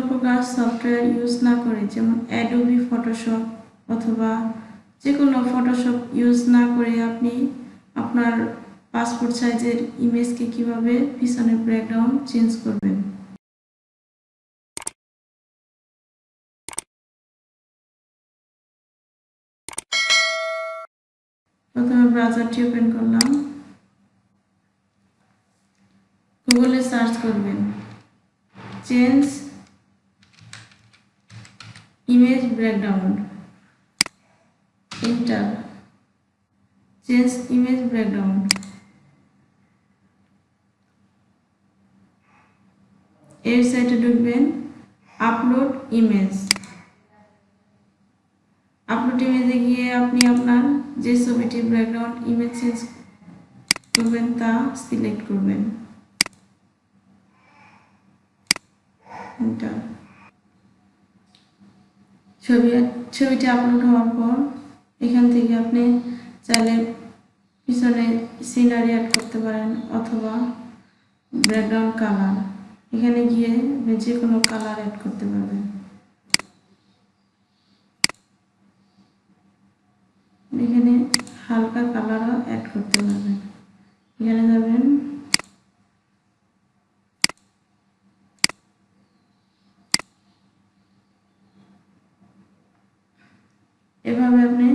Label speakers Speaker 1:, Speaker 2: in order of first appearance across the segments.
Speaker 1: প্রকার software use না করে, যেমন অ্যাডোবি ফটোশপ অথবা যে কোনো ফটোশপ ইউজ না করে আপনি আপনার পাসপোর্ট সাইজের ইমেজকে কিভাবে পিছনের ব্যাকগ্রাউন্ড চেঞ্জ করবেন। প্রথমে ব্রাউজারটি ওপেন করলাম, গুগলে সার্চ করবেন change image background, enter. Change image background, এর সাইটে ঢুকবেন, আপলোড ইমেজ। আপলোড ইমেজে গিয়ে আপনি আপনার যে ছবিটির ব্যাকগ্রাউন্ড ইমেজ চেঞ্জ করবেন তা সিলেক্ট করবেন, এন্টার। ছবিটি আপলোড হওয়ার পর এখান থেকে আপনি চাইলে পিছনে সিনারি অ্যাড করতে পারেন অথবা ব্যাকগ্রাউন্ড কালার, এখানে গিয়ে যে কোনো কালার অ্যাড করতে পারবেন। এখানে হালকা কালারও অ্যাড করতে পারবেন। এখানে যাবেন, এভাবে আপনি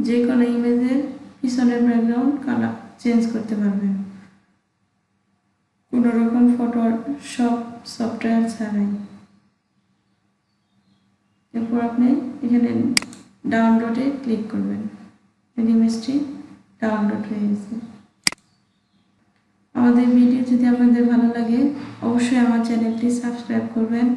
Speaker 1: যে কোনো ইমেজের পিছনের ব্যাকগ্রাউন্ড কালার চেঞ্জ করতে পারবেন কোনো রকম ফটোশপ সফটওয়্যার ছাড়াই। এরপর আপনি এখানে ডাউনলোডে ক্লিক করবেন, ইমেজটি ডাউনলোড হয়ে গেছে। আমাদের ভিডিও যদি আপনাদের ভালো লাগে অবশ্যই আমার চ্যানেলটি সাবস্ক্রাইব করবেন।